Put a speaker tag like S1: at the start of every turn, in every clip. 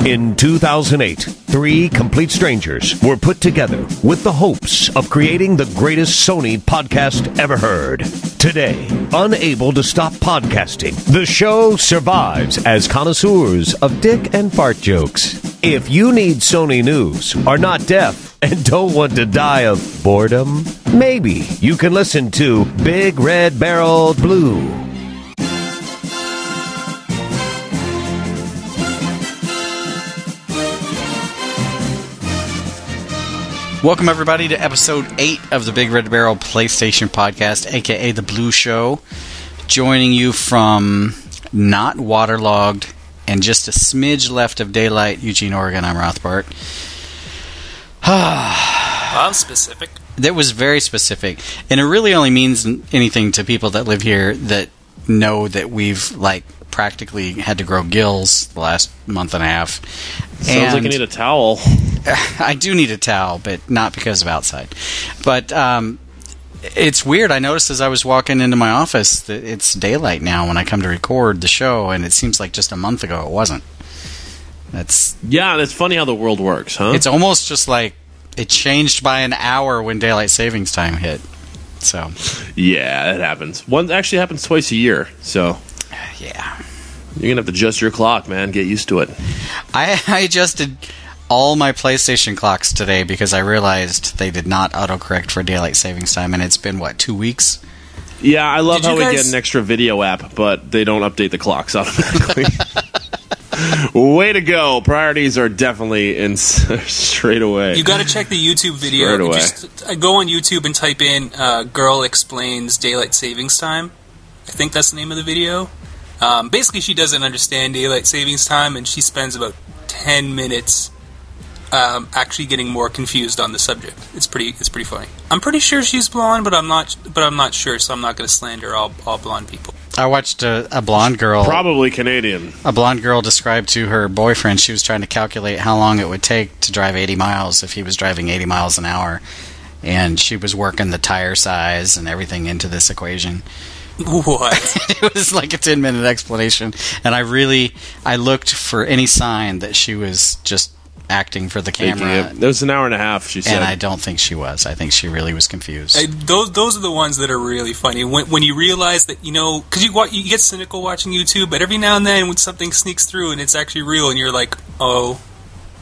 S1: In 2008, three complete strangers were put together with the hopes of creating the greatest Sony podcast ever heard. Today, unable to stop podcasting, the show survives as connoisseurs of dick and fart jokes. If you need Sony news, are not deaf, and don't want to die of boredom, maybe you can listen to Big Red Barrel Blue.
S2: Welcome, everybody, to Episode 8 of the Big Red Barrel PlayStation Podcast, a.k.a. The Blue Show. Joining you from not waterlogged and just a smidge left of daylight, Eugene, Oregon. I'm Rothbart.
S3: Well, specific.
S2: That was very specific. And it really only means anything to people that live here that know that we've, practically had to grow gills the last month and a half.
S4: Sounds like you need a towel.
S2: I do need a towel, but not because of outside. But it's weird. I noticed as I was walking into my office that it's daylight now when I come to record the show, and it seems like just a month ago it wasn't.
S4: Yeah, and it's funny how the world works, huh?
S2: It's almost just like it changed by an hour when daylight savings time hit. So
S4: yeah, it happens. One actually happens twice a year, so
S2: yeah.
S4: You're going to have to adjust your clock, man. Get used to it.
S2: I adjusted all my PlayStation clocks today because I realized they did not autocorrect for daylight savings time, and it's been, 2 weeks?
S4: Yeah, I love how we get an extra video app, but they don't update the clocks automatically. Way to go. Priorities are definitely in straight away.
S3: You got to check the YouTube video.
S4: Straight away.
S3: Just go on YouTube and type in Girl Explains Daylight Savings Time. I think that's the name of the video. Basically, she doesn't understand daylight savings time, and she spends about 10 minutes actually getting more confused on the subject. It's pretty funny. I'm pretty sure she's blonde, but I'm not sure, so I'm not going to slander all blonde people.
S2: I watched a blonde girl,
S4: probably Canadian.
S2: A blonde girl described to her boyfriend she was trying to calculate how long it would take to drive 80 miles if he was driving 80 miles an hour, and she was working the tire size and everything into this equation.
S3: What?
S2: It was like a 10-minute explanation, and I looked for any sign that she was just acting for the camera.
S4: It was an hour and a half, she said.
S2: And I don't think she was. I think she really was confused.
S3: Those are the ones that are really funny. When you realize that, because you get cynical watching YouTube, but every now and then when something sneaks through and it's actually real, and you're like, oh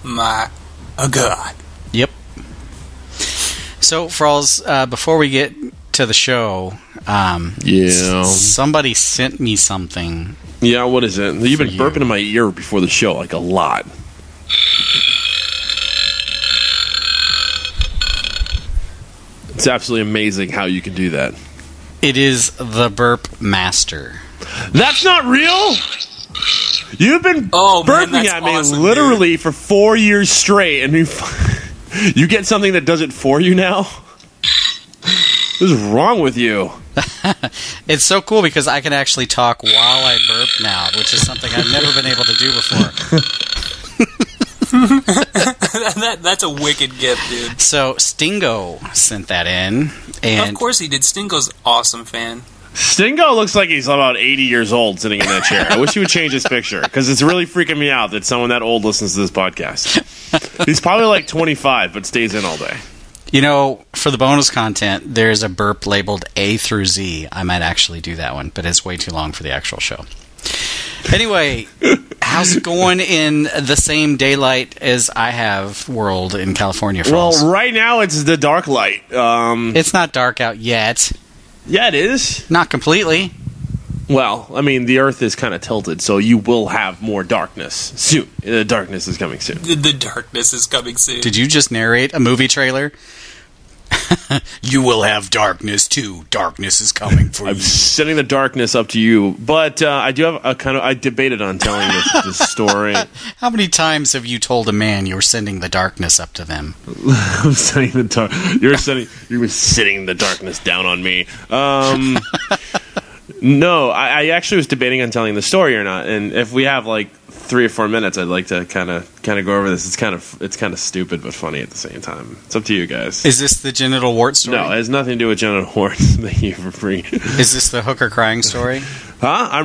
S3: my God.
S2: Yep. So, Frawlz, before we get to the show, somebody sent me something.
S4: Yeah, what is it? You've been burping in my ear before the show, a lot. It's absolutely amazing how you can do that.
S2: It is the Burp Master.
S4: That's not real? You've been burping at me literally for 4 years straight, and you get something that does it for you now? What is wrong with you?
S2: It's so cool because I can actually talk while I burp now, which is something I've never been able to do before.
S3: That's a wicked gift, dude.
S2: So Stingo sent that in, and
S3: of course he did. Stingo's an awesome fan.
S4: Stingo looks like he's about 80 years old sitting in that chair. I wish he would change his picture, because it's really freaking me out that someone that old listens to this podcast. He's probably 25, but stays in all day.
S2: For the bonus content, there's a burp labeled A through Z. I might actually do that one, but it's way too long for the actual show. Anyway, how's it going in the same daylight as I have world in California, Frawlz?
S4: Well, right now it's the dark light.
S2: It's not dark out yet.
S4: Yeah, it is.
S2: Not completely.
S4: Well, the Earth is kind of tilted, so you will have more darkness soon. The darkness is coming soon.
S3: The darkness is coming soon.
S2: Did you just narrate a movie trailer? You will have darkness too. Darkness is coming for you.
S4: I'm sending the darkness up to you, but I do have I debated on telling this story.
S2: How many times have you told a man you're sending the darkness up to them?
S4: I'm sending the you were sending the darkness down on me. No, I actually was debating on telling the story or not, and if we have 3 or 4 minutes, I'd like to kind of go over this. It's kind of stupid but funny at the same time. It's up to you guys.
S2: Is this the genital wart story?
S4: No, it has nothing to do with genital warts. Thank you for free.
S2: Is this the hooker crying story?
S4: Huh?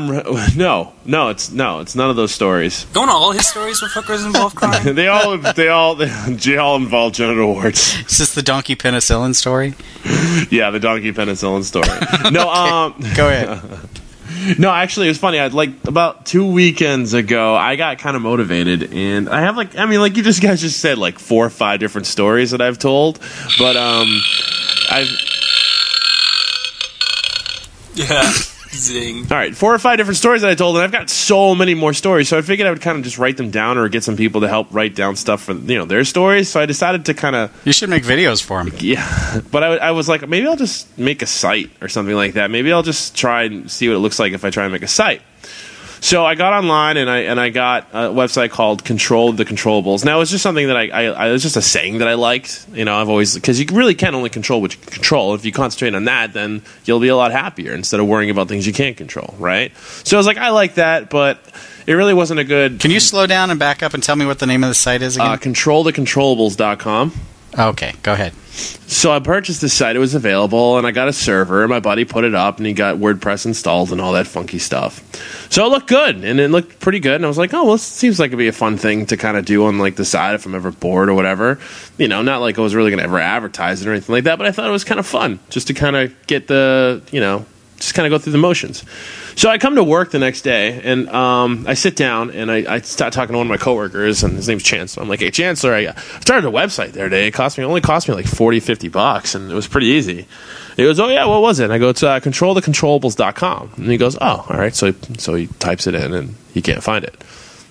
S4: No, it's none of those stories.
S3: Don't all his stories with hookers involve crime?
S4: they all involve genital warts.
S2: Is this the donkey penicillin story?
S4: Yeah, the donkey penicillin story. No,
S2: okay. Go ahead.
S4: No, actually, it was funny. About 2 weekends ago, I got kind of motivated, and I have like you guys just said, like 4 or 5 different stories that I've told, but
S3: Yeah. Zing.
S4: All right, 4 or 5 different stories that I told, and I've got so many more stories. So I figured I would kind of just write them down, or get some people to help write down stuff for their stories. So I decided to kind of.
S2: You should make videos for them.
S4: Yeah, but I was like, maybe I'll just make a site or something like that. Maybe I'll just try and see what it looks like if I try and make a site. So I got online and I got a website called Control the Controllables. Now, it was just something that I was just a saying that I liked. I've always, because you really can only control what you can control. If you concentrate on that, then you'll be a lot happier instead of worrying about things you can't control, right? So I was like, I like that, but it really wasn't a good.
S2: Can you slow down and back up and tell me what the name of the site is again?
S4: ControlTheControllables.com.
S2: Okay, go ahead.
S4: So I purchased this site. It was available, and I got a server. My buddy put it up, and he got WordPress installed and all that funky stuff. So it looked good, and it looked pretty good. And I was like, oh, well, this seems like it'd be a fun thing to kind of do on like the side if I'm ever bored or whatever. Not like I was really going to ever advertise it or anything like that, but I thought it was kind of fun just to kind of get the, just kind of go through the motions. So I come to work the next day, and I sit down, and I start talking to one of my coworkers, and his name's Chancellor. I'm like, hey, Chancellor, I started a website the other day. It only cost me like $40-$50, and it was pretty easy. He goes, oh, yeah, what was it? And I go, it's ControlTheControllables.com. And he goes, oh, all right. So he types it in, and he can't find it.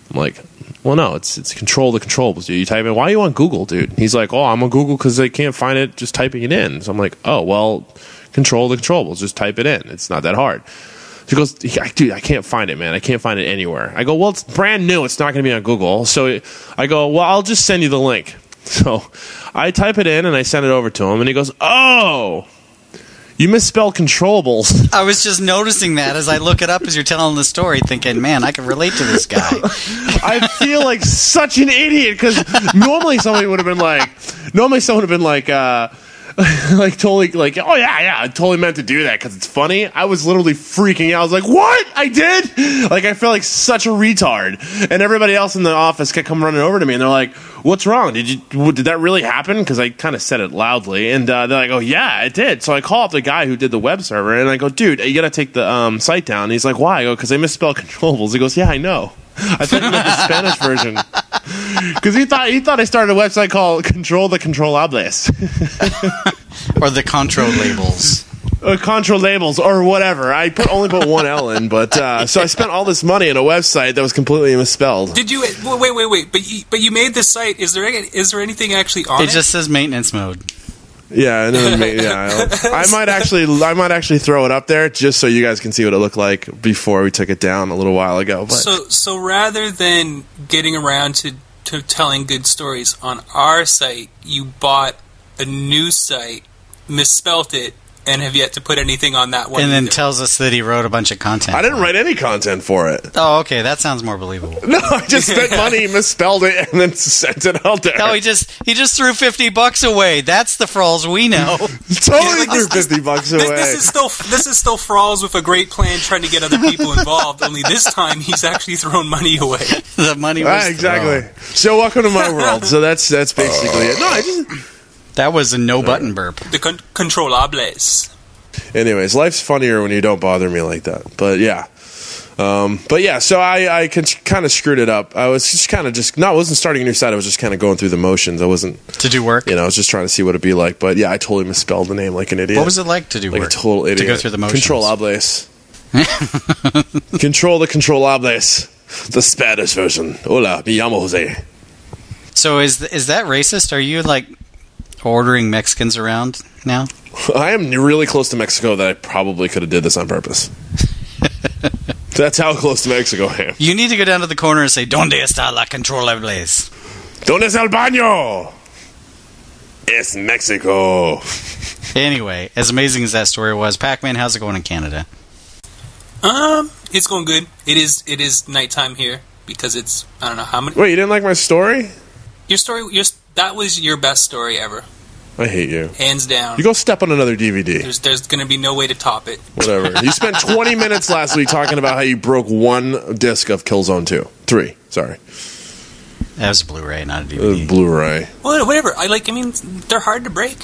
S4: I'm like, well, no, it's Control the Controllables, dude. You type in, why are you on Google, dude? He's like, oh, I'm on Google because they can't find it just typing it in. So I'm like, oh, well, Control the Controllables. Just type it in. It's not that hard. He goes, dude, I can't find it, man. I can't find it anywhere. I go, well, it's brand new. It's not going to be on Google. So I go, well, I'll just send you the link. So I type it in, and I send it over to him, and he goes, oh, you misspelled controllables.
S2: I was just noticing that as I look it up as you're telling the story, thinking, man, I can relate to this guy.
S4: I feel like such an idiot, because normally someone would have been like, like totally like, oh yeah, I totally meant to do that because it's funny. I was literally freaking out. I was like, what? I did? Like, I felt like such a retard. And everybody else in the office kept coming running over to me, and they're like, what's wrong? Did that really happen? Because I kind of said it loudly, and they're like, oh yeah, it did. So I call up the guy who did the web server, and I go, dude, you gotta take the site down. And he's like, why? I go, because I misspelled controllables. He goes, yeah, I know. I thought you meant the Spanish version. Because he thought I started a website called Control the Controllables.
S2: Or the Control Labels.
S4: Or Control Labels, or whatever. I only put one L in, but so I spent all this money on a website that was completely misspelled.
S3: Did you wait? But you made this site. Is there anything actually on it?
S2: It just says maintenance mode.
S4: Yeah, and then, I might actually throw it up there just so you guys can see what it looked like before we took it down a little while ago. But.
S3: So rather than getting around to telling good stories on our site, you bought a new site, misspelt it, and have yet to put anything on that one.
S2: And then tells us that he wrote a bunch of content.
S4: I didn't write any content for it.
S2: Oh, okay, that sounds more believable.
S4: No, I just spent money, misspelled it, and then sent it out there.
S2: No, he just threw $50 away. That's the Frawlz we know.
S4: Totally threw $50 away.
S3: This is still Frawlz with a great plan, trying to get other people involved. Only this time, he's actually thrown money away.
S2: The money was
S4: exactly.
S2: thrown.
S4: So welcome to my world. So that's basically it. No,
S2: that was a no-button burp.
S3: The Controllables.
S4: Anyways, life's funnier when you don't bother me like that. But yeah. So I kind of screwed it up. I was just I wasn't starting a new site. I was just kind of going through the motions. I wasn't...
S2: To do work?
S4: I was just trying to see what it'd be like. But yeah, I totally misspelled the name like an idiot.
S2: What was it like to do work?
S4: Like a total idiot.
S2: To go through the motions?
S4: Controllables. Control the Controllables. The Spanish version. Hola, me llamo Jose.
S2: So is that racist? Are you like ordering Mexicans around now?
S4: I am really close to Mexico that I probably could have did this on purpose. That's how close to Mexico I am.
S2: You need to go down to the corner and say, ¿Dónde está la controllables?
S4: ¿Dónde está el baño? Es Mexico.
S2: Anyway, as amazing as that story was, Pac-Man, how's it going in Canada?
S3: It's going good. It is nighttime here because it's, I don't know how many...
S4: Wait, you didn't like my story?
S3: Your story, that was your best story ever.
S4: I hate you.
S3: Hands down.
S4: You go step on another DVD.
S3: There's going to be no way to top it.
S4: Whatever. You spent 20 minutes last week talking about how you broke one disc of Killzone 2. 3, sorry.
S2: That was a Blu-ray, not a DVD.
S4: Blu-ray.
S3: Well, whatever. They're hard to break.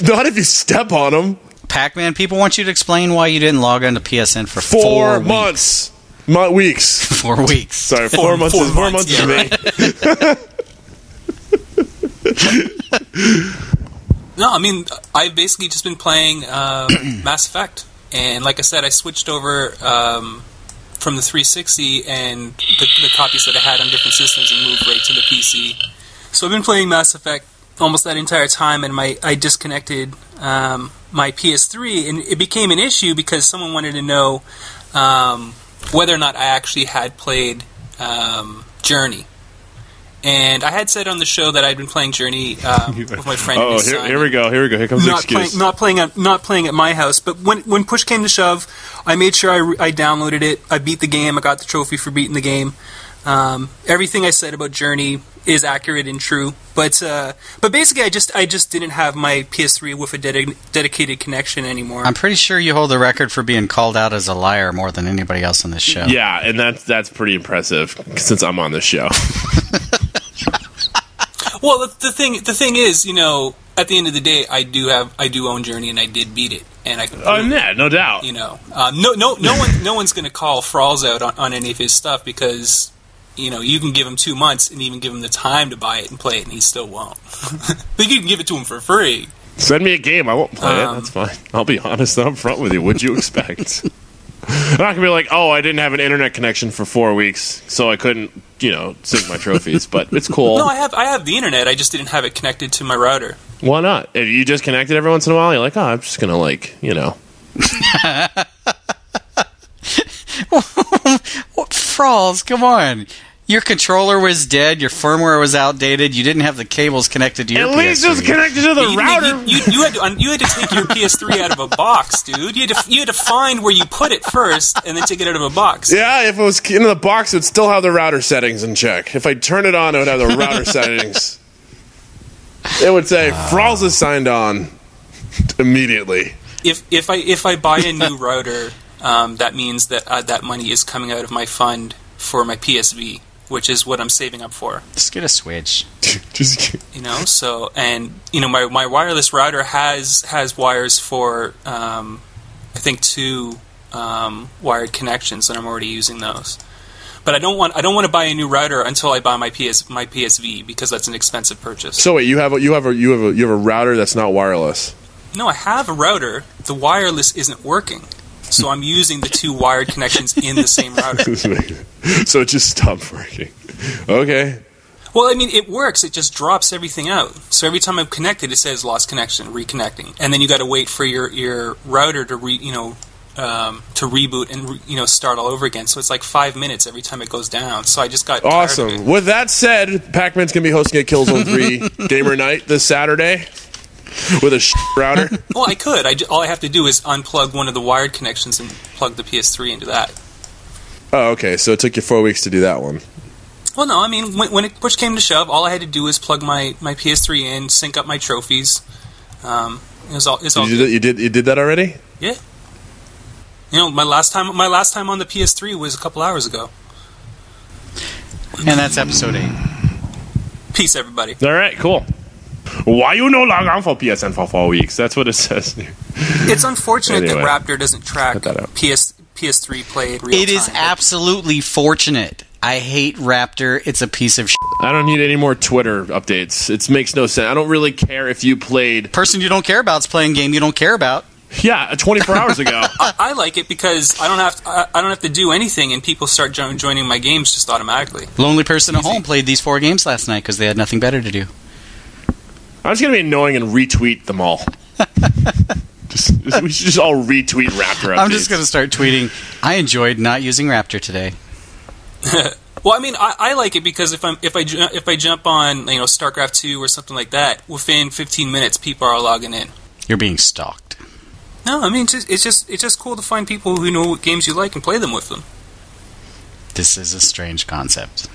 S4: Not if you step on them.
S2: Pac-Man, people want you to explain why you didn't log on to PSN for
S4: 4 months. Weeks.
S2: 4 weeks.
S4: Sorry, 4 months. 4 months is me.
S3: No, I mean, I've basically just been playing Mass Effect. And like I said, I switched over from the 360 and the copies that I had on different systems and moved right to the PC. So I've been playing Mass Effect almost that entire time, and I disconnected my PS3, and it became an issue because someone wanted to know whether or not I actually had played Journey. And I had said on the show that I'd been playing Journey with my friend.
S4: Oh, here we go. Here comes the excuse.
S3: Not playing at my house. But when push came to shove, I made sure I downloaded it. I beat the game. I got the trophy for beating the game. Everything I said about Journey is accurate and true. But basically, I just didn't have my PS3 with a dedicated connection anymore.
S2: I'm pretty sure you hold the record for being called out as a liar more than anybody else on this show.
S4: Yeah, and that's pretty impressive since I'm on this show.
S3: Well, the thing is, at the end of the day, I do own Journey, and I did beat it, and I.
S4: Yeah, no doubt.
S3: No one's going to call Frawlz out on any of his stuff because, you can give him 2 months and even give him the time to buy it and play it, and he still won't. But you can give it to him for free.
S4: Send me a game, I won't play it. That's fine. I'll be honest and upfront with you. What'd you expect? I'm not going to be like, I didn't have an internet connection for 4 weeks, so I couldn't, sync my trophies, but it's cool.
S3: No, I have the internet, I just didn't have it connected to my router.
S4: Why not? If you just connect it every once in a while, you're like, I'm just going to,
S2: Frawlz, come on. Your controller was dead, your firmware was outdated, you didn't have the cables connected to your PS3.
S4: At least it's connected to the router.
S3: You had to take your PS3 out of a box, dude. You had to find where you put it first and then take it out of a box.
S4: Yeah, if it was in the box, it would still have the router settings in check. If I turn it on, it would have the router settings. It would say, Frawlz is signed on immediately.
S3: If I buy a new router, that means that that money is coming out of my fund for my PSV, which is what I'm saving up for.
S2: Just get a Switch.
S3: My wireless router has wires for I think 2 wired connections, and I'm already using those. But I don't want to buy a new router until I buy my PSV because that's an expensive purchase.
S4: So wait, you have a router that's not wireless.
S3: No, I have a router. The wireless isn't working. So I'm using the 2 wired connections in the same router.
S4: So it just stopped working. Okay.
S3: Well, I mean, it works. It just drops everything out. So every time I'm connected, it says lost connection, reconnecting, and then you got to wait for your router to reboot and start all over again. So it's like 5 minutes every time it goes down. So I just got
S4: awesome.
S3: Tired of it.
S4: With that said, Pac-Man's gonna be hosting a Killzone 3 gamer night this Saturday. With a router?
S3: Well, I could. All I have to do is unplug one of the wired connections and plug the PS3 into that.
S4: Oh, okay. So it took you 4 weeks to do that one.
S3: Well, no. I mean, when push came to shove, all I had to do was plug my PS3 in, sync up my trophies. It was all.
S4: You did that already?
S3: Yeah. My last time on the PS3 was a couple hours ago.
S2: And that's episode 8.
S3: Peace, everybody.
S4: All right. Cool. Why you no log on for PSN for 4 weeks? That's what it says.
S3: It's unfortunate that Raptor doesn't track PS3 play in real time.
S2: It is absolutely fortunate. I hate Raptor. It's a piece of shit.
S4: I don't need any more Twitter updates. It makes no sense. I don't really care if you played...
S2: Person you don't care about is playing game you don't care about.
S4: Yeah, 24 hours ago.
S3: I like it because I don't have to do anything, and people start joining my games just automatically.
S2: Lonely person at home played these 4 games last night because they had nothing better to do.
S4: I'm just going to be annoying and retweet them all. We should just all retweet Raptor updates.
S2: I'm just going to start tweeting, I enjoyed not using Raptor today.
S3: Well, I mean, I like it because if I jump on StarCraft 2 or something like that, within 15 minutes people are logging in.
S2: You're being stalked.
S3: No, I mean it's just cool to find people who know what games you like and play them with them.
S2: This is a strange concept.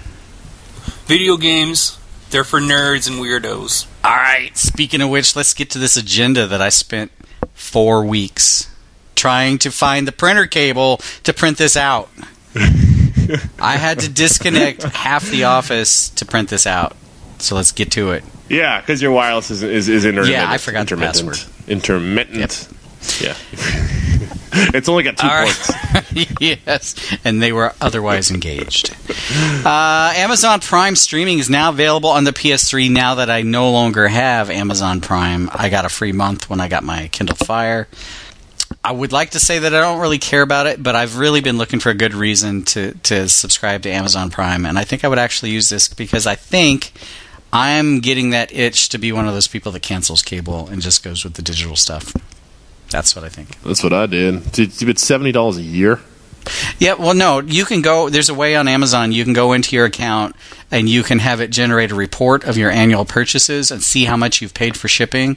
S3: Video games They're for nerds and weirdos.
S2: All right. Speaking of which, let's get to this agenda that I spent 4 weeks trying to find the printer cable to print this out. I had to disconnect half the office to print this out. So let's get to it.
S4: Yeah, because your wireless is intermittent.
S2: Yeah, I forgot the password.
S4: Intermittent. Yep. Yeah. It's only got 2 ports.
S2: Yes, and they were otherwise engaged. Amazon Prime streaming is now available on the PS3 now that I no longer have Amazon Prime. I got a free month when I got my Kindle Fire. I would like to say that I don't really care about it, but I've really been looking for a good reason to subscribe to Amazon Prime, and I think I would actually use this because I think I'm getting that itch to be one of those people that cancels cable and just goes with the digital stuff. That's what I think.
S4: That's what I did. It's $70 a year.
S2: Yeah, well, no, you can go. There's a way on Amazon. You can go into your account and you can have it generate a report of your annual purchases and see how much you've paid for shipping.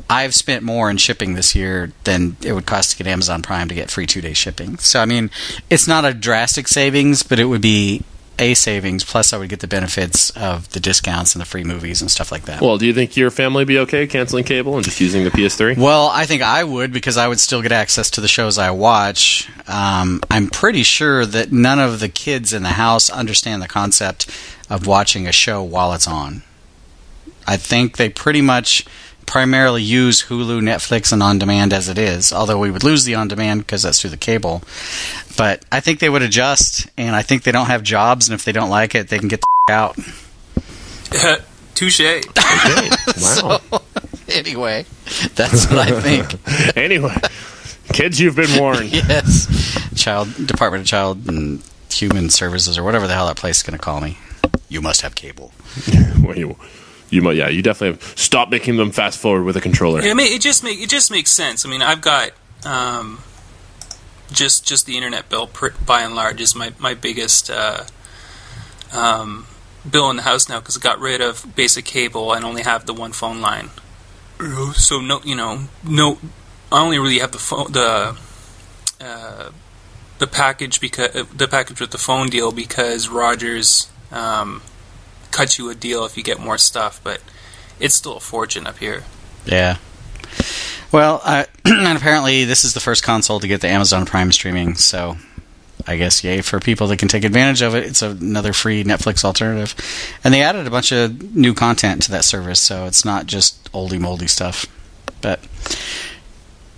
S2: I've spent more in shipping this year than it would cost to get Amazon Prime to get free 2-day shipping. So, I mean, it's not a drastic savings, but it would be a savings, plus I would get the benefits of the discounts and the free movies and stuff like that.
S4: Well, do you think your family would be okay canceling cable and just using the PS3?
S2: Well, I think I would, because I would still get access to the shows I watch. I'm pretty sure that none of the kids in the house understand the concept of watching a show while it's on. I think they pretty much primarily use Hulu, Netflix, and On Demand as it is, although we would lose the On Demand because that's through the cable. But I think they would adjust, and I think they don't have jobs, and if they don't like it, they can get the out.
S3: Touche.
S4: Okay. Wow.
S2: So, anyway, that's what I think.
S4: Anyway, kids, you've been warned.
S2: Yes. Department of Child and Human Services, or whatever the hell that place is going to call me. You must have cable.
S4: Well, you might, yeah. You definitely have. Stop making them fast forward with a controller.
S3: Yeah, I mean, it just makes sense. I mean, I've got just the internet bill by and large is my biggest bill in the house now, because I got rid of basic cable and only have the one phone line. So no, I only really have the package with the phone deal because Rogers cuts you a deal if you get more stuff, but it's still a fortune up here.
S2: Yeah. Well, and apparently this is the first console to get the Amazon Prime streaming, so I guess yay for people that can take advantage of it. It's another free Netflix alternative. And they added a bunch of new content to that service, so it's not just oldie moldy stuff. But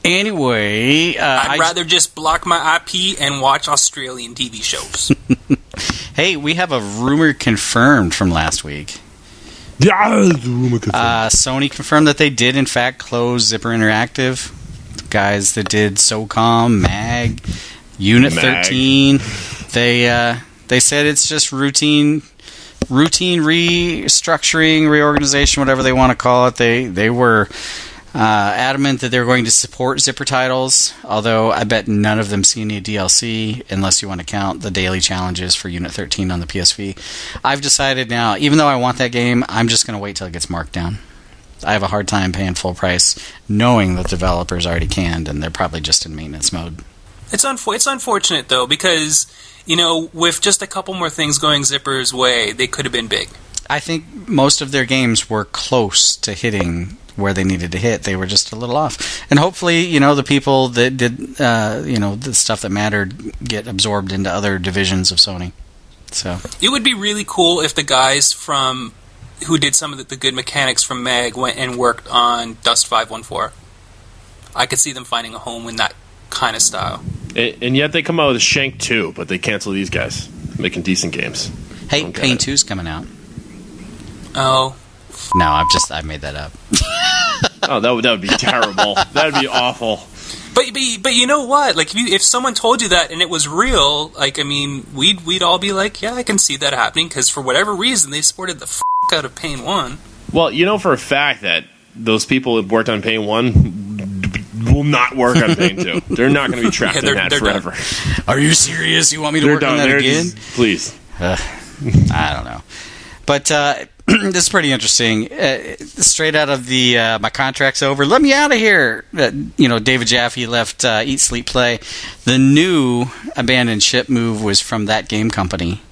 S2: anyway,
S3: I'd rather just block my IP and watch Australian TV shows.
S2: Hey, we have a rumor confirmed from last week.
S4: Yeah, rumor confirmed.
S2: Sony confirmed that they did, in fact, close Zipper Interactive. The guys that did SOCOM, MAG, Unit 13. They said it's just routine restructuring, reorganization, whatever they want to call it. They were adamant that they're going to support Zipper titles, although I bet none of them see any DLC unless you want to count the daily challenges for Unit 13 on the PSV. I've decided now, even though I want that game, I'm just going to wait till it gets marked down. I have a hard time paying full price knowing that developers already canned and they're probably just in maintenance mode.
S3: It's unfortunate, though, because, with just a couple more things going Zipper's way, they could have been big. I
S2: think most of their games were close to hitting where they needed to hit. They were just a little off. And hopefully, the people that did, the stuff that mattered get absorbed into other divisions of Sony. So
S3: it would be really cool if the guys who did some of the good mechanics from MAG went and worked on Dust 514. I could see them finding a home in that kind of style.
S4: And yet they come out with Shank 2, but they cancel these guys making decent games.
S2: Hey, Pain 2's coming out.
S3: Oh.
S2: No, I made that up.
S4: Oh, that would be terrible. That would be awful.
S3: But you know what? Like, if someone told you that and it was real, we'd all be like, yeah, I can see that happening, because for whatever reason they supported the out of Pain 1.
S4: Well, for a fact that those people that worked on Pain 1 will not work on Pain 2. They're not going to be trapped in that forever.
S2: Done. Are you serious? You want me to work on that again?
S4: Please.
S2: I don't know. But this is pretty interesting. Straight out of the my contract's over, let me out of here. David Jaffe left Eat, Sleep, Play. The new abandoned ship move was from that game company.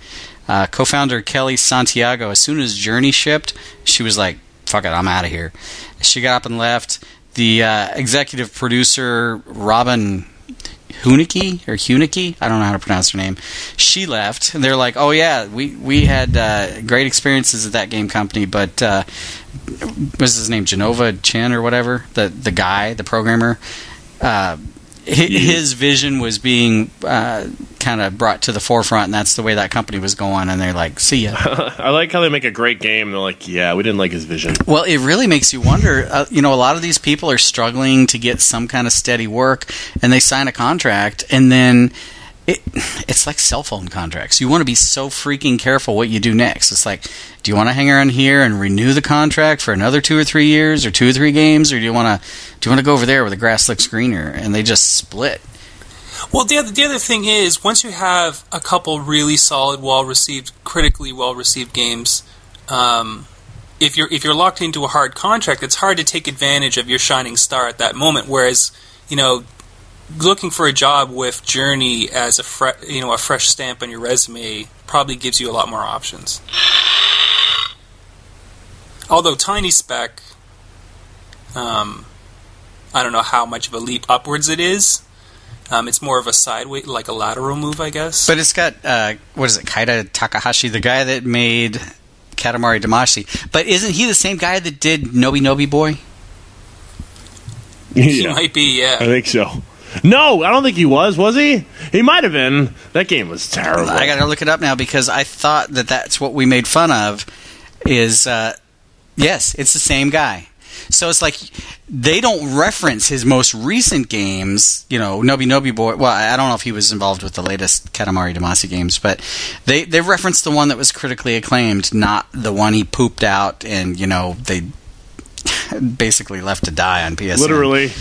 S2: Co-founder Kelly Santiago, as soon as Journey shipped, she was like, fuck it, I'm out of here. She got up and left. The executive producer, Robin Hunicke, I don't know how to pronounce her name, she left. And they're like, oh yeah, we had great experiences at that game company, but what's his name, Genova Chen or whatever, the guy, the programmer, his vision was being kind of brought to the forefront, and that's the way that company was going, and they're like, see ya.
S4: I like how they make a great game, and they're like, yeah, we didn't like his vision.
S2: Well, it really makes you wonder, a lot of these people are struggling to get some kind of steady work, and they sign a contract, and then it's like cell phone contracts. You want to be so freaking careful what you do next. It's like, do you want to hang around here and renew the contract for another 2 or 3 years or 2 or 3 games, or do you want to go over there where the grass looks greener? And they just split.
S3: Well, the other thing is, once you have a couple really solid, critically well-received games, if you're locked into a hard contract, it's hard to take advantage of your shining star at that moment. Whereas, looking for a job with Journey as a fresh stamp on your resume probably gives you a lot more options. Although Tiny Spec, I don't know how much of a leap upwards it is. It's more of a sideways, like a lateral move, I guess.
S2: But it's got, Kaita Takahashi, the guy that made Katamari Damacy. But isn't he the same guy that did Nobi Nobi Boy?
S3: He might be, yeah.
S4: I think so. No, I don't think he was he? He might have been. That game was terrible.
S2: I got to look it up now because I thought that's what we made fun of is, yes, it's the same guy. So it's like they don't reference his most recent games, Nobi Nobi Boy. Well, I don't know if he was involved with the latest Katamari Damacy games, but they referenced the one that was critically acclaimed, not the one he pooped out and, they basically left to die on PSN.
S4: Literally.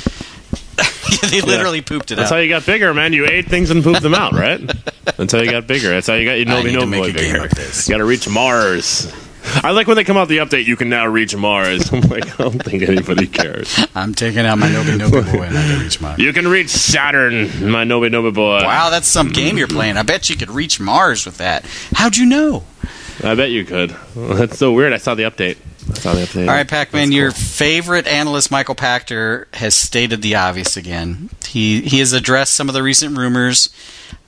S2: They literally pooped it out.
S4: That's how you got bigger, man. You ate things and pooped them out, right? That's how you got bigger. That's how you got your Nobi Nobi Boy bigger. Like this. You got to reach Mars. I like when they come out the update, you can now reach Mars. I'm like, I don't think anybody cares.
S2: I'm taking out my Nobi Nobi Boy and I can reach Mars.
S4: You can reach Saturn, my Nobi Nobi Boy.
S2: Wow, that's some game you're playing. I bet you could reach Mars with that. How'd you know?
S4: I bet you could. That's so weird. I saw the update.
S2: All right, Pac-Man, your favorite analyst, Michael Pachter, has stated the obvious again. He has addressed some of the recent rumors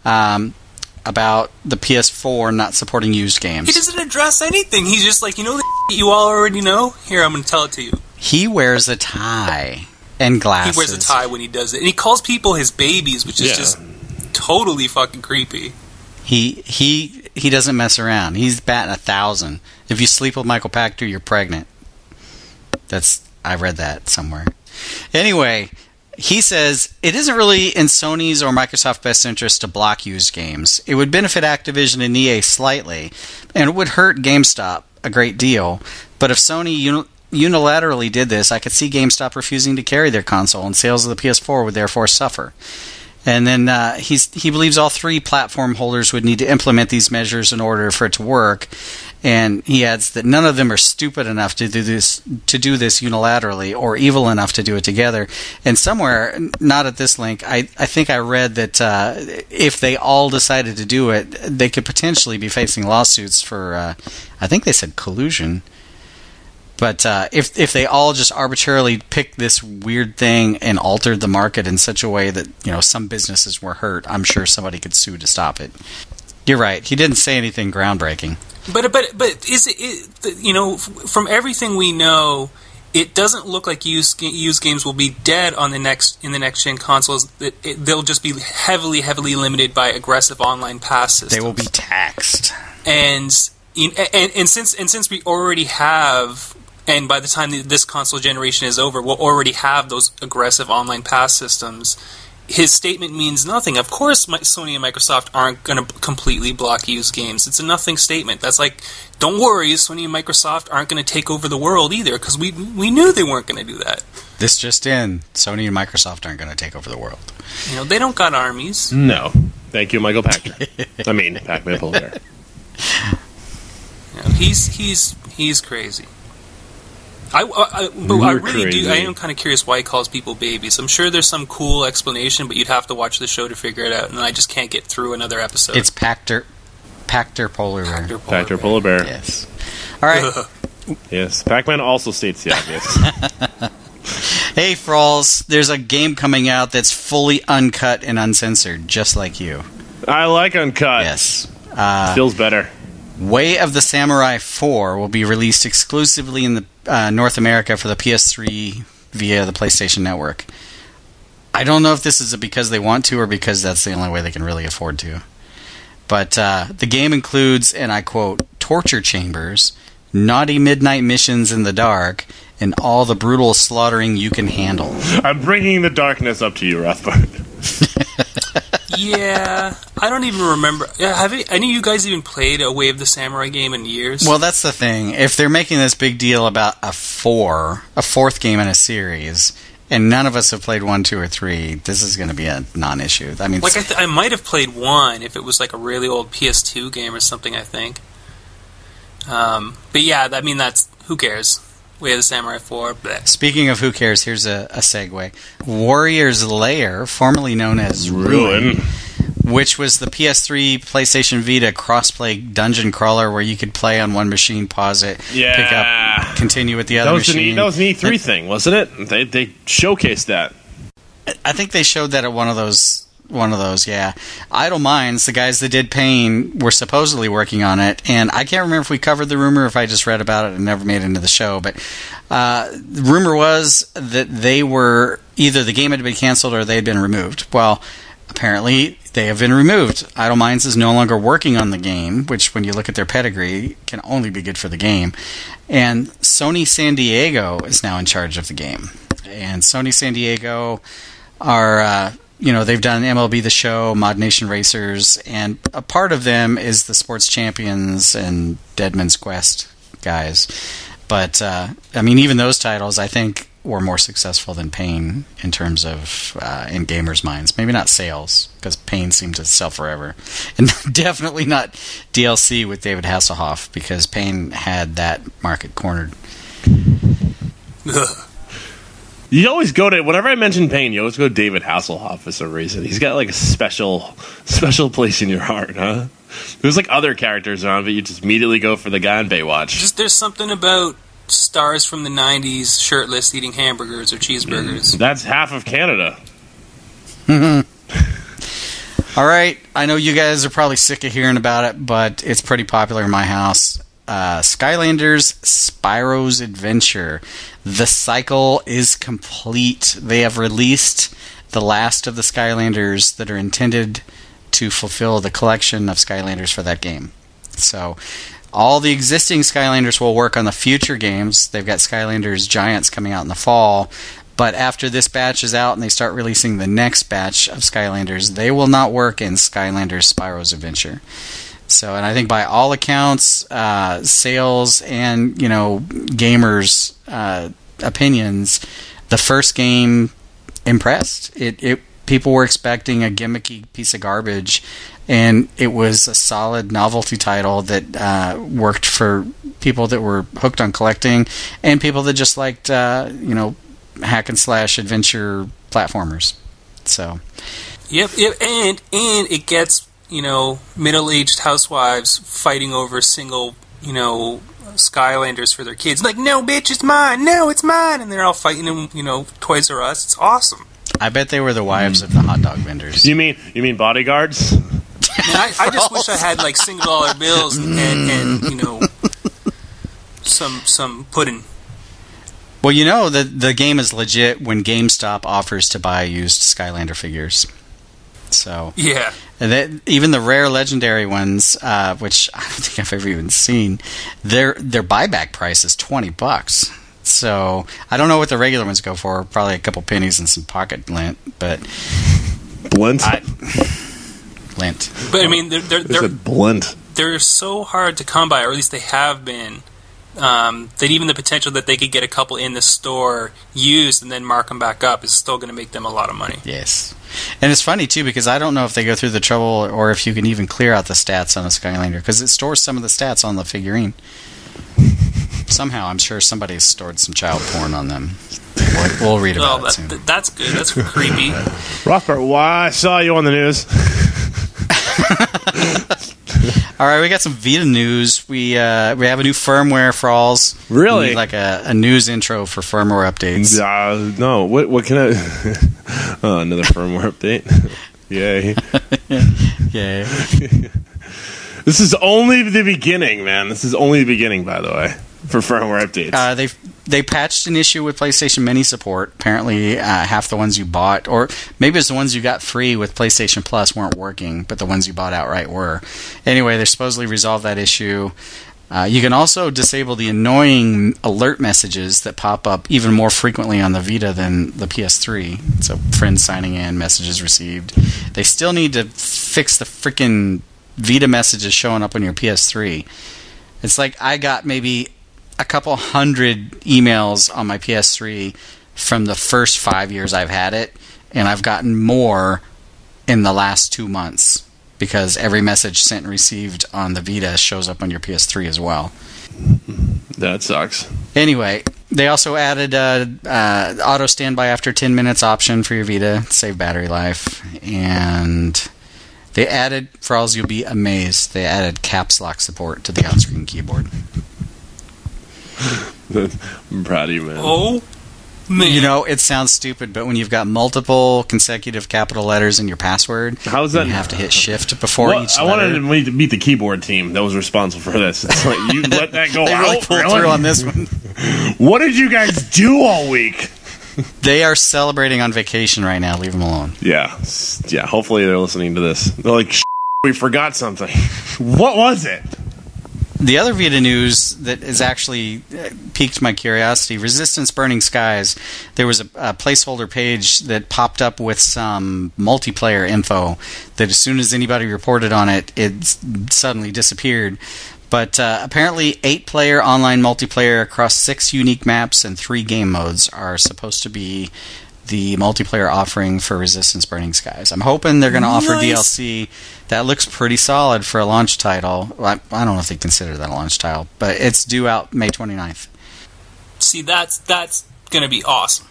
S2: about the PS4 not supporting used games.
S3: He doesn't address anything. He's just like, the you all already know? Here, I'm going to tell it to you.
S2: He wears a tie and glasses.
S3: He wears a tie when he does it. And he calls people his babies, which is just totally fucking creepy.
S2: He doesn't mess around. He's batting 1,000. If you sleep with Michael Pachter, you're pregnant. I read that somewhere. Anyway, he says it isn't really in Sony's or Microsoft's best interest to block used games. It would benefit Activision and EA slightly, and it would hurt GameStop a great deal. But if Sony unilaterally did this, I could see GameStop refusing to carry their console, and sales of the PS4 would therefore suffer. And then he believes all 3 platform holders would need to implement these measures in order for it to work. And he adds that none of them are stupid enough to do this unilaterally or evil enough to do it together. And somewhere, not at this link, I think I read that if they all decided to do it, they could potentially be facing lawsuits for, I think they said collusion. But if they all just arbitrarily picked this weird thing and altered the market in such a way that some businesses were hurt, I'm sure somebody could sue to stop it. You're right. He didn't say anything groundbreaking.
S3: But is it from everything we know, it doesn't look like used games will be dead in the next gen consoles. They'll just be heavily limited by aggressive online pass systems.
S2: They will be taxed.
S3: And since we already have. And by the time this console generation is over, we'll already have those aggressive online pass systems. His statement means nothing. Of course, Sony and Microsoft aren't going to completely block used games. It's a nothing statement. That's like, don't worry, Sony and Microsoft aren't going to take over the world either, because we knew they weren't going to do that.
S2: This just in, Sony and Microsoft aren't going to take over the world.
S3: They don't got armies.
S4: No. Thank you, Michael Pachter. I mean, Pac-Man Polar.
S3: He's crazy. I really do. I am kind of curious why he calls people babies. I'm sure there's some cool explanation, but you'd have to watch the show to figure it out, and I just can't get through another episode.
S2: It's Pachter Pactor Polar Bear.
S4: Pactor Polar Bear.
S2: Yes. All right.
S4: Yes. Pac-Man also states the obvious.
S2: Hey, Frawlz, there's a game coming out that's fully uncut and uncensored, just like you.
S4: I like uncut.
S2: Yes.
S4: Feels better.
S2: Way of the Samurai 4 will be released exclusively in the North America for the PS3 via the PlayStation Network. I don't know if this is because they want to or because that's the only way they can really afford to. But the game includes, and I quote, torture chambers, naughty midnight missions in the dark, and all the brutal slaughtering you can handle.
S4: I'm bringing the darkness up to you, Rothbard.
S3: Yeah, I don't even remember. Have any of you guys even played a Way of the Samurai game in years?
S2: Well, that's the thing. If they're making this big deal about a fourth game in a series, and none of us have played 1, 2, or 3, this is going to be a non-issue. I mean,
S3: like I might have played 1 if it was like a really old PS2 game or something, I think. But yeah, I mean, that's who cares. Way of the Samurai 4. Bleh.
S2: Speaking of who cares, here's a segue. Warrior's Lair, formerly known as Ruin, which was the PS3, PlayStation Vita crossplay dungeon crawler where you could play on one machine, pause it, pick up, continue with the other machine.
S4: That was an E3 thing, wasn't it? They showcased that.
S2: I think they showed that at one of those, yeah. Idle Minds, the guys that did Pain, were supposedly working on it, and I can't remember if we covered the rumor or if I just read about it and never made it into the show, but the rumor was that they were, either the game had been canceled or they had been removed. Well, apparently they have been removed. Idle Minds is no longer working on the game, which when you look at their pedigree, can only be good for the game. And Sony San Diego is now in charge of the game. And Sony San Diego are... they've done MLB The Show, Mod Nation Racers, and a part of them is the Sports Champions and Deadman's Quest guys. But, even those titles, I think, were more successful than Pain in terms of, in gamers' minds. Maybe not sales, because Pain seemed to sell forever. And definitely not DLC with David Hasselhoff, because Pain had that market cornered.
S4: You always go to, whenever I mention Pain, you always go to David Hasselhoff for some reason. He's got like a special place in your heart, huh? There's like other characters around, but you just immediately go for the guy in Baywatch.
S3: There's something about stars from the 90s shirtless eating hamburgers or cheeseburgers.
S4: That's half of Canada.
S2: All right, I know you guys are probably sick of hearing about it, but it's pretty popular in my house. Skylanders Spyro's Adventure. The cycle is complete. They have released the last of the Skylanders that are intended to fulfill the collection of Skylanders for that game. So all the existing Skylanders will work on the future games. They've got Skylanders Giants coming out in the fall. But after this batch is out and they start releasing the next batch of Skylanders, they will not work in Skylanders Spyro's Adventure. So, and I think by all accounts, sales and, gamers' opinions, the first game impressed. People were expecting a gimmicky piece of garbage, and it was a solid novelty title that worked for people that were hooked on collecting and people that just liked, hack and slash adventure platformers. So,
S3: yep, and it gets middle-aged housewives fighting over single, Skylanders for their kids. Like, no, bitch, it's mine. No, it's mine. And they're all fighting in, Toys R Us. It's awesome.
S2: I bet they were the wives of the hot dog vendors.
S4: You mean bodyguards?
S3: I just wish I had like $1 bills and some pudding.
S2: Well, the game is legit when GameStop offers to buy used Skylander figures. So
S3: yeah,
S2: even the rare legendary ones, which I don't think I've ever even seen, their buyback price is $20. So I don't know what the regular ones go for. Probably a couple pennies and some pocket lint, but
S4: lint.
S2: Lint.
S3: But I mean, they're
S4: blunt.
S3: They're so hard to come by, or at least they have been. That even the potential that they could get a couple in the store used and then mark them back up is still going to make them a lot of money.
S2: Yes. And it's funny, too, because I don't know if they go through the trouble or if you can even clear out the stats on a Skylander, because it stores some of the stats on the figurine. Somehow, I'm sure somebody's stored some child porn on them. We'll read about it soon.
S3: That's good. That's creepy.
S4: Rothbard, why I saw you on the news.
S2: All right, we got some Vita news. We have a new firmware, Frawlz.
S4: Really?
S2: We need like a news intro for firmware updates.
S4: No. What can I... another firmware update. Yay.
S2: Yay.
S4: This is only the beginning, man. This is only the beginning, by the way, for firmware updates.
S2: They patched an issue with PlayStation Mini support. Apparently, half the ones you bought, or maybe it's the ones you got free with PlayStation Plus weren't working, but the ones you bought outright were. Anyway, they supposedly resolved that issue. You can also disable the annoying alert messages that pop up even more frequently on the Vita than the PS3. So, friends signing in, messages received. They still need to fix the freaking Vita messages showing up on your PS3. It's like I got maybe a couple hundred emails on my PS3 from the first 5 years I've had it, and I've gotten more in the last 2 months because every message sent and received on the Vita shows up on your PS3 as well.
S4: That sucks.
S2: Anyway, they also added auto standby after 10 minutes option for your Vita, save battery life, and they added, Frawlz, you'll be amazed, they added caps lock support to the on-screen keyboard.
S4: I'm proud of you, man.
S3: Oh, man.
S2: You know, it sounds stupid, but when you've got multiple consecutive capital letters in your password,
S4: how's that?
S2: You have to hit shift before each letter.
S4: I wanted to meet the keyboard team that was responsible for this. It's like, you let that go
S2: they
S4: out?
S2: really pulled through on this one.
S4: What did you guys do all week?
S2: They are celebrating on vacation right now. Leave them alone.
S4: Yeah. Hopefully they're listening to this. They're like, we forgot something. What was it?
S2: The other Vita news that has actually piqued my curiosity, Resistance Burning Skies, there was a placeholder page that popped up with some multiplayer info that as soon as anybody reported on it, it suddenly disappeared. But apparently 8-player online multiplayer across 6 unique maps and 3 game modes are supposed to be the multiplayer offering for Resistance Burning Skies. I'm hoping they're going to offer DLC. That looks pretty solid for a launch title. I don't know if they consider that a launch title, but it's due out May 29th.
S3: See, that's going to be awesome.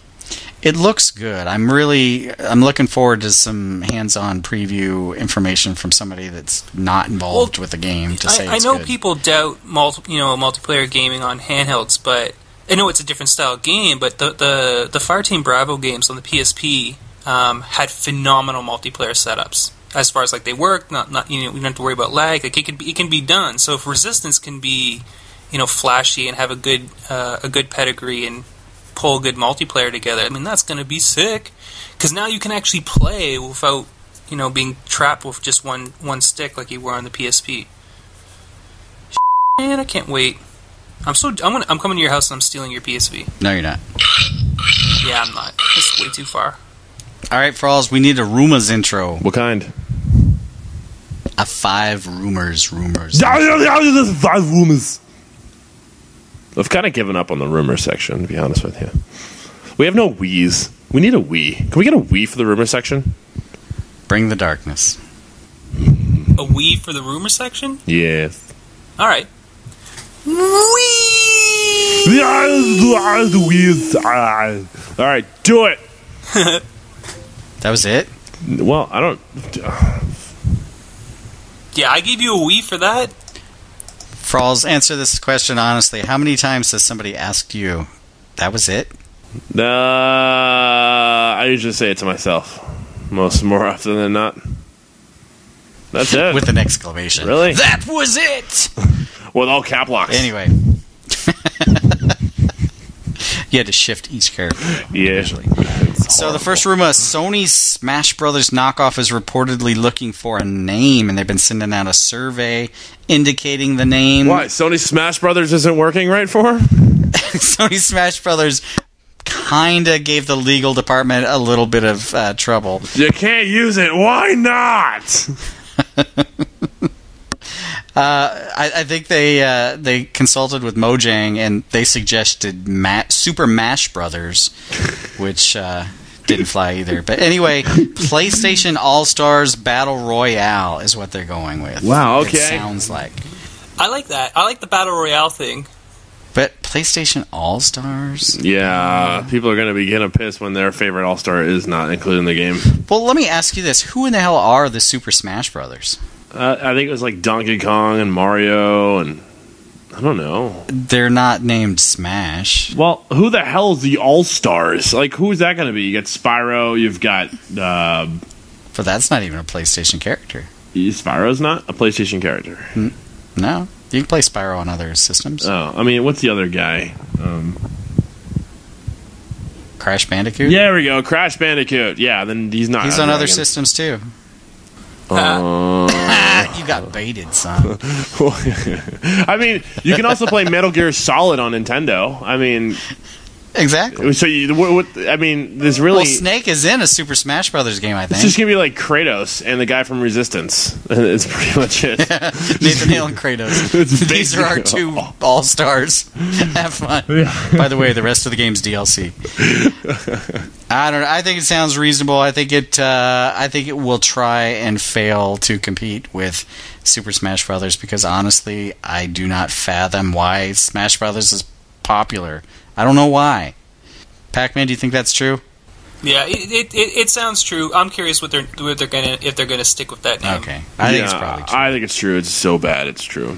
S2: It looks good. I'm looking forward to some hands-on preview information from somebody that's not involved with the game to say it's
S3: I know
S2: good.
S3: people doubt multiplayer gaming on handhelds, but I know it's a different style game, but the Fireteam Bravo games on the PSP had phenomenal multiplayer setups. As far as like they work, we don't have to worry about lag. Like it can be done. So if Resistance can be, flashy and have a good pedigree and pull good multiplayer together, I mean that's going to be sick. Because now you can actually play without being trapped with just one stick like you were on the PSP. Man, I can't wait. I'm coming to your house and I'm stealing your PSV.
S2: No, you're not.
S3: Yeah, I'm not. It's way too far.
S2: All right, Frawlz, we need a rumors intro.
S4: What kind?
S2: A 5 rumors.
S4: 5 rumors. I've kind of given up on the rumor section, to be honest with you. We have no Wii's. We need a Wii. Can we get a Wii for the rumor section?
S2: Bring the darkness.
S3: A Wii for the rumor section?
S4: Yes.
S3: All right. Wii!
S4: All right, do it.
S2: That was it?
S4: Well, I don't...
S3: Yeah, I gave you a Wii for that.
S2: Frawlz, answer this question honestly. How many times has somebody asked you, that was it?
S4: I usually say it to myself. More often than not. That's it.
S2: With an exclamation.
S4: Really?
S2: That was it!
S4: With all cap locks.
S2: Anyway. You had to shift each character.
S4: Yeah.
S2: So the first rumor, Sony's Smash Brothers knockoff is reportedly looking for a name, and they've been sending out a survey indicating the name.
S4: Why? Sony Smash Brothers isn't working right for her?
S2: Sony Smash Brothers kinda gave the legal department a little bit of trouble.
S4: You can't use it. Why not?
S2: I think they consulted with Mojang and they suggested Super Mash Brothers, which didn't fly either. But anyway, PlayStation All-Stars Battle Royale is what they're going with.
S4: Wow, okay.
S2: It sounds like.
S3: I like that. I like the Battle Royale thing.
S2: But PlayStation All-Stars?
S4: Yeah, people are going to be getting pissed when their favorite All-Star is not included in the game.
S2: Well, let me ask you this. Who in the hell are the Super Smash Brothers?
S4: I think it was like Donkey Kong and Mario and I don't know.
S2: They're not named Smash.
S4: Well, who the hell is the All-Stars? Like, who is that going to be? You got Spyro, you've got...
S2: But that's not even a PlayStation character.
S4: Spyro's not a PlayStation character.
S2: No. You can play Spyro on other systems.
S4: Oh, I mean, what's the other guy?
S2: Crash Bandicoot?
S4: Yeah, there we go. Crash Bandicoot. Yeah, then he's not...
S2: He's on other systems, too. You got baited, son.
S4: I mean, you can also play Metal Gear Solid on Nintendo. I mean...
S2: Exactly.
S4: So, I mean, there's really...
S2: Well, Snake is in a Super Smash Brothers game, I think.
S4: It's just going to be like Kratos and the guy from Resistance. It's pretty much it.
S2: Nathan Hale and Kratos. These are our two all-stars. Have fun. Yeah. By the way, the rest of the game's DLC. I don't know. I think it sounds reasonable. I think it will try and fail to compete with Super Smash Brothers because, honestly, I do not fathom why Smash Brothers is popular. I don't know why. Pac-Man, do you think that's true?
S3: Yeah, it sounds true. I'm curious if they're gonna stick with that name.
S2: Okay, I think it's probably true.
S4: I think it's true. It's so bad, it's true.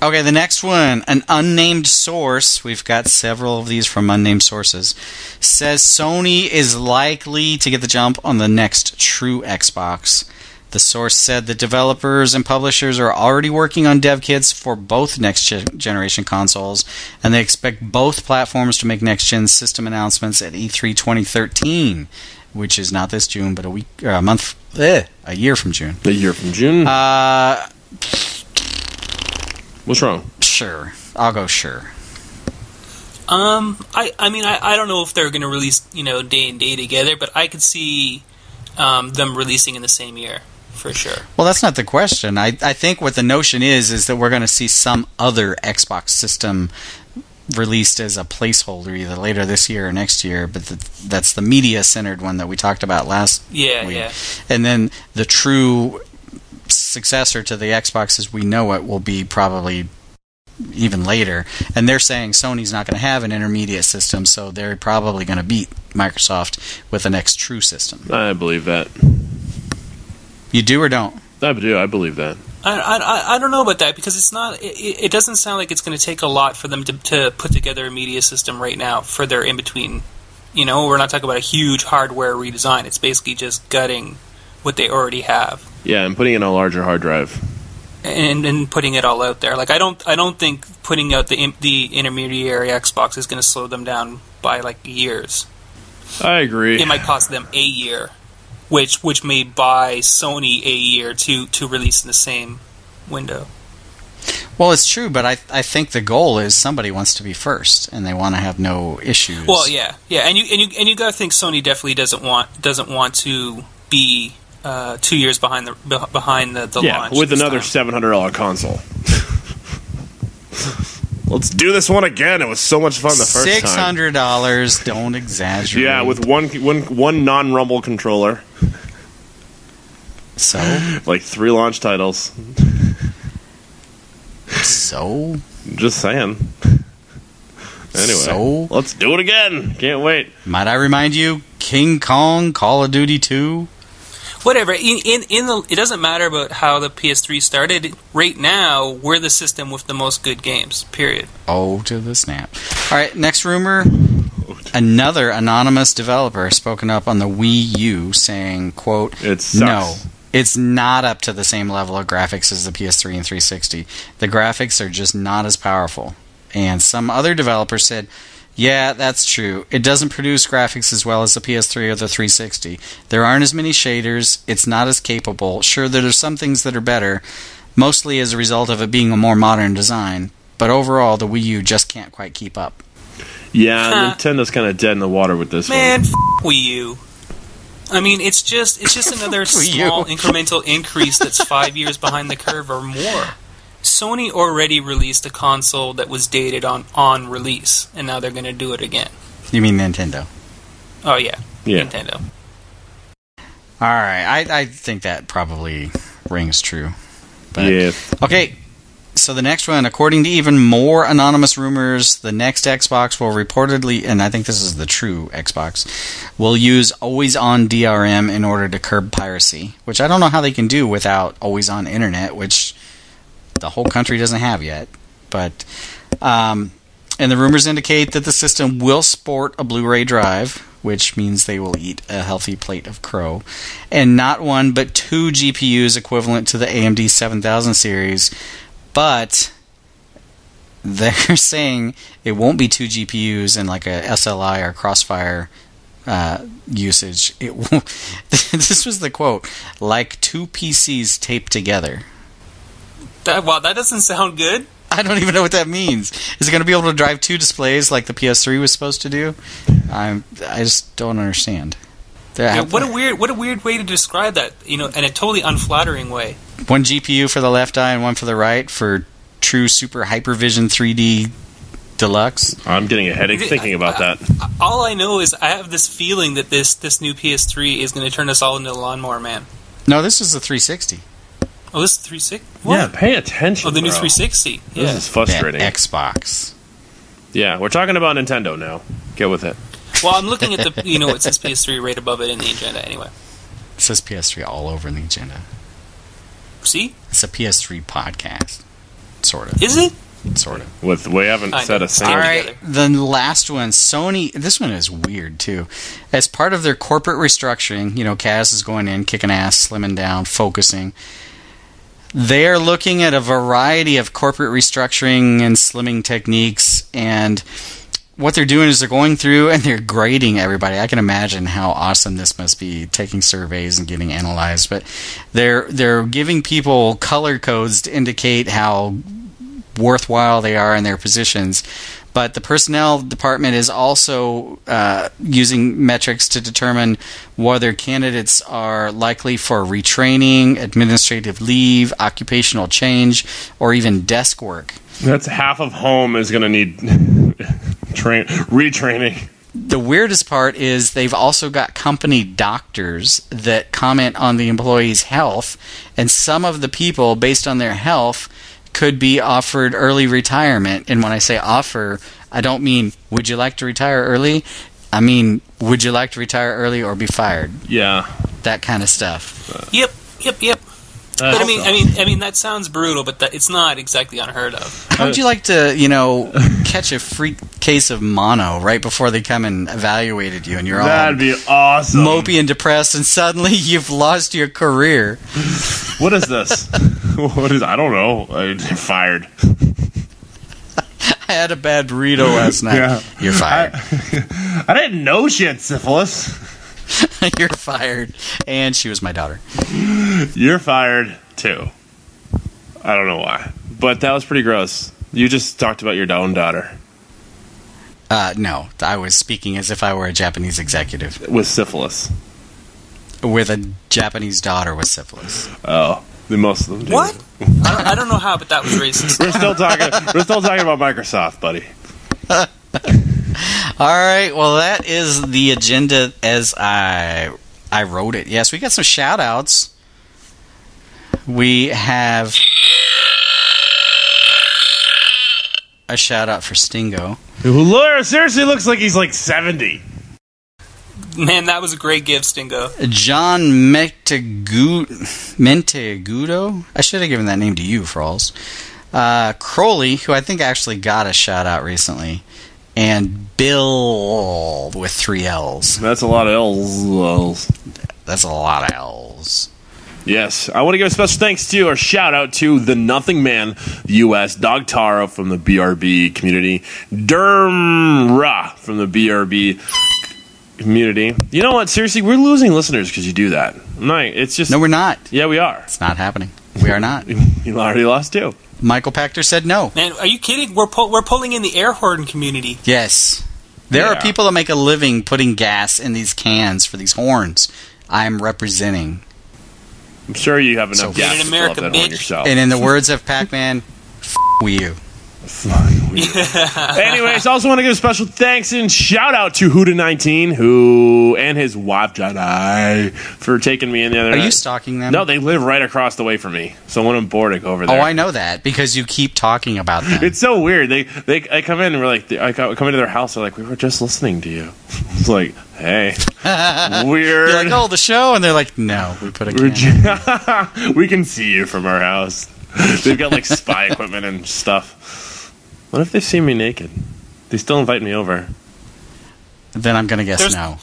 S2: Okay, the next one, an unnamed source. We've got several of these from unnamed sources. Says Sony is likely to get the jump on the next true Xbox. The source said that developers and publishers are already working on dev kits for both next-generation consoles, and they expect both platforms to make next-gen system announcements at E3 2013, which is not this June, but a year from June.
S4: A year from June? What's wrong?
S2: Sure. I'll go sure.
S3: I mean, I don't know if they're going to release, day and day together, but I could see them releasing in the same year. For sure.
S2: Well, that's not the question. I think what the notion is that we're going to see some other Xbox system released as a placeholder either later this year or next year, but that's the media-centered one that we talked about last week.
S3: Yeah.
S2: And then the true successor to the Xbox as we know it will be probably even later. And they're saying Sony's not going to have an intermediate system, so they're probably going to beat Microsoft with the next true system.
S4: I believe that.
S2: You do or don't?
S4: I do. I believe that.
S3: I don't know about that because it's not. It doesn't sound like it's going to take a lot for them to put together a media system right now for their in between. We're not talking about a huge hardware redesign. It's basically just gutting what they already have.
S4: Yeah, and putting in a larger hard drive.
S3: And putting it all out there. Like I don't think putting out the intermediary Xbox is going to slow them down by like years.
S4: I agree.
S3: It might cost them a year. Which may buy Sony a year to release in the same window.
S2: Well, it's true, but I think the goal is somebody wants to be first, and they want to have no issues.
S3: Well, yeah, and you got to think Sony definitely doesn't want to be 2 years behind the launch.
S4: With another $700 console. Let's do this one again. It was so much fun the first time.
S2: $600. Don't exaggerate.
S4: Yeah, with one non-Rumble controller.
S2: So?
S4: Like 3 launch titles.
S2: So?
S4: Just saying. Anyway,
S2: so?
S4: Let's do it again. Can't wait.
S2: Might I remind you, King Kong, Call of Duty 2?
S3: Whatever. It doesn't matter about how the PS3 started. Right now, we're the system with the most good games. Period.
S2: Oh, to the snap. All right, next rumor. Another anonymous developer spoken up on the Wii U saying, quote,
S4: "It sucks.
S2: No, it's not up to the same level of graphics as the PS3 and 360. The graphics are just not as powerful." And some other developer said, "Yeah, that's true. It doesn't produce graphics as well as the PS3 or the 360. There aren't as many shaders. It's not as capable. Sure, there's some things that are better, mostly as a result of it being a more modern design. But overall, the Wii U just can't quite keep up."
S4: Yeah, Nintendo's kind of dead in the water with this one.
S3: Man, Wii U. I mean, it's just another small incremental increase that's 5 years behind the curve or more. Sony already released a console that was dated on release, and now they're going to do it again.
S2: You mean Nintendo?
S3: Oh, yeah. Nintendo.
S2: All right. I think that probably rings true. But,
S4: yeah.
S2: Okay. So the next one, according to even more anonymous rumors, the next Xbox will reportedly, and I think this is the true Xbox, will use always-on DRM in order to curb piracy, which I don't know how they can do without always-on internet, which the whole country doesn't have yet. But and the rumors indicate that the system will sport a Blu-ray drive, which means they will eat a healthy plate of crow, and not one but 2 GPUs equivalent to the AMD 7000 series. But they're saying it won't be 2 GPUs in like a SLI or Crossfire usage. It won't. This was the quote: like 2 PCs taped together.
S3: Wow, that doesn't sound good.
S2: I don't even know what that means. Is it going to be able to drive 2 displays like the PS3 was supposed to do? I just don't understand.
S3: What a weird way to describe that. In a totally unflattering way.
S2: 1 GPU for the left eye and 1 for the right for true super hypervision 3D deluxe.
S4: I'm getting a headache thinking about that.
S3: All I know is I have this feeling that this new PS3 is going to turn us all into the Lawnmower Man.
S2: No, this is the 360.
S3: Oh, this is 360?
S4: Yeah, pay attention.
S3: Oh, the new 360. Yeah.
S4: This is frustrating.
S2: Xbox.
S4: Yeah, we're talking about Nintendo now. Get with it.
S3: Well, I'm looking at it says PS3 right above it in the agenda anyway.
S2: It says PS3 all over in the agenda.
S3: See?
S2: It's a PS3 podcast. Sort of.
S3: Is it?
S2: Sort of.
S4: We haven't said a single...
S2: All right, the last one, Sony. This one is weird, too. As part of their corporate restructuring, Kaz is going in, kicking ass, slimming down, focusing. They are looking at a variety of corporate restructuring and slimming techniques, and what they're doing is they're going through and they're grading everybody. I can imagine how awesome this must be, taking surveys and getting analyzed. But they're giving people color codes to indicate how worthwhile they are in their positions. But the personnel department is also using metrics to determine whether candidates are likely for retraining, administrative leave, occupational change, or even desk work.
S4: That's half of home is going to need retraining.
S2: The weirdest part is they've also got company doctors that comment on the employee's health, and some of the people, based on their health, could be offered early retirement. And when I say offer, I don't mean, would you like to retire early? I mean, would you like to retire early or be fired?
S4: Yeah.
S2: That kind of stuff.
S3: Yep. But I mean, that sounds brutal, but it's not exactly unheard of.
S2: How would you like to, catch a freak case of mono right before they come and evaluated you, and you're
S4: That'd be awesome.
S2: Mopey and depressed, and suddenly you've lost your career?
S4: What is this? I don't know. I'm fired.
S2: I had a bad burrito last night. Yeah. You're fired.
S4: I didn't know she had syphilis.
S2: You're fired. And she was my daughter.
S4: You're fired, too. I don't know why. But that was pretty gross. You just talked about your own daughter.
S2: No. I was speaking as if I were a Japanese executive.
S4: With syphilis.
S2: With a Japanese daughter with syphilis.
S4: Oh. Most of them do.
S3: What? I don't know how, but that was racist.
S4: We're still talking about Microsoft, buddy.
S2: All right, well, that is the agenda as I wrote it. Yes, we got some shout-outs. We have a shout-out for Stingo.
S4: Who seriously looks like he's like 70.
S3: Man, that was a great gift, Stingo.
S2: John Mentegudo? I should have given that name to you, Frawlz. Crowley, who I think actually got a shout-out recently. And Bill with 3 L's.
S4: That's a lot of L's.
S2: That's a lot of L's.
S4: Yes. I want to give a special thanks to, or shout-out to, the Nothing Man US, Dog Taro from the BRB community, Dermra from the BRB community. You know what? Seriously, we're losing listeners because you do that. It's just...
S2: No, we're not.
S4: Yeah, we are.
S2: It's not happening. We are not.
S4: You already lost, too.
S2: Michael Pachter said no.
S3: Man, are you kidding? We're pulling in the air horn community.
S2: Yes. There are people that make a living putting gas in these cans for these horns. I'm representing.
S4: I'm sure you have enough gas to fill up that horn yourself.
S2: And in the words of Pac-Man, f*** you.
S4: Anyways, also want to give a special thanks and shout out to Huda19 who and his wife Jedi for taking me in the other night.
S2: Are you stalking them?
S4: No, they live right across the way from me. So when I'm bored, I go over there.
S2: Oh, I know that because you keep talking about them.
S4: It's so weird. I come in and we're like, I come into their house. They're like, we were just listening to you. It's like, hey, weird.
S2: You're like, oh, the show, and they're like, no, we put a camera.
S4: We can see you from our house. They've got like spy equipment and stuff. What if they've seen me naked? They still invite me over.
S2: Then I'm gonna guess no.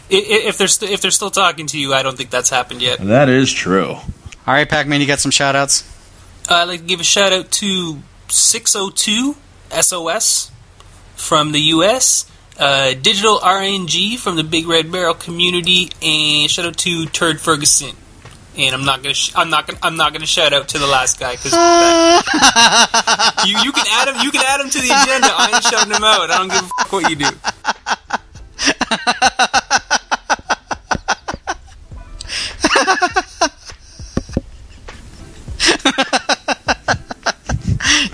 S3: If they're still talking to you, I don't think that's happened yet.
S4: That is true.
S2: All right, Pac-Man, you got some shout-outs?
S3: I'd like to give a shout-out to 602 SOS from the U.S., Digital RNG from the Big Red Barrel community, and shout-out to Turd Ferguson. And I'm not gonna shout out to the last guy because you can add him. You can add him to the agenda. I ain't shouting him out. I don't give a fuck what you do.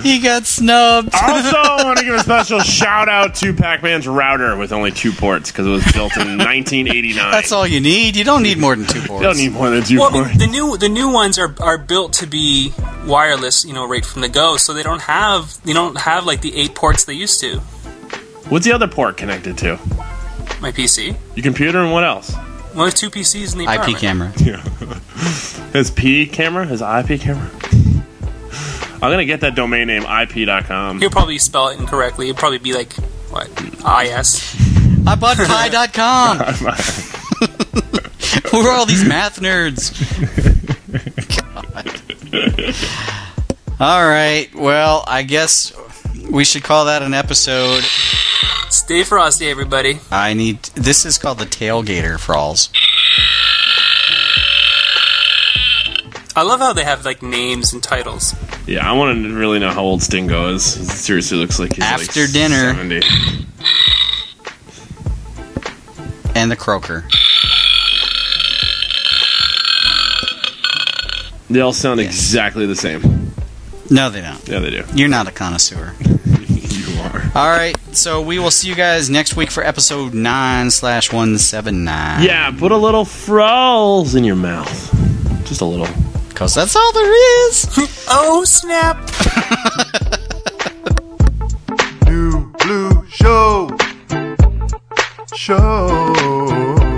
S2: He got snubbed.
S4: Also, I want to give a special shout out to Pac-Man's router with only 2 ports because it was built in 1989.
S2: That's all you need. You don't need more than 2 ports.
S4: You don't need more than 2 ports.
S3: The new ones are built to be wireless, right from the go. So they don't have like the 8 ports they used to.
S4: What's the other port connected to?
S3: My PC.
S4: Your computer and what else?
S3: Well, there's 2 PCs in the apartment.
S2: IP camera.
S4: Yeah. His P camera? His IP camera? I'm going to get that domain name, ip.com.
S3: He'll probably spell it incorrectly. It'll probably be like, what? IS.
S2: I bought pi.com. Who are all these math nerds? God. All right. Well, I guess we should call that an episode.
S3: Stay frosty, everybody.
S2: This is called the Tailgater, Frawlz.
S3: I love how they have like names and titles.
S4: Yeah, I want to really know how old Stingo is. He seriously looks like he's
S2: After
S4: like
S2: dinner.
S4: 70.
S2: And the croaker.
S4: They all sound exactly the same.
S2: No, they don't.
S4: Yeah, they do.
S2: You're not a connoisseur.
S4: You are.
S2: All right, so we will see you guys next week for episode 9/179.
S4: Yeah, put a little Frawlz in your mouth. Just a little.
S2: Because that's all there is.
S3: Oh, snap.
S5: New Blue Show.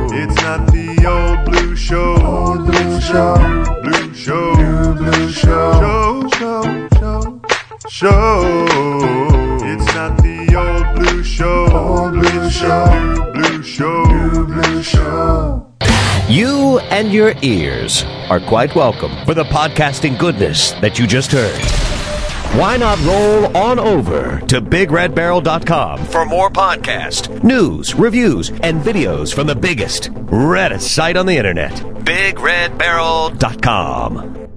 S5: It's not the old blue show. Old blue show. New blue show. New blue show. Show. It's not the old blue show. Old blue show. New blue show. New blue show.
S1: You and your ears are quite welcome for the podcasting goodness that you just heard. Why not roll on over to BigRedBarel.com for more podcasts, news, reviews, and videos from the biggest, reddest site on the internet, BigRedBarel.com.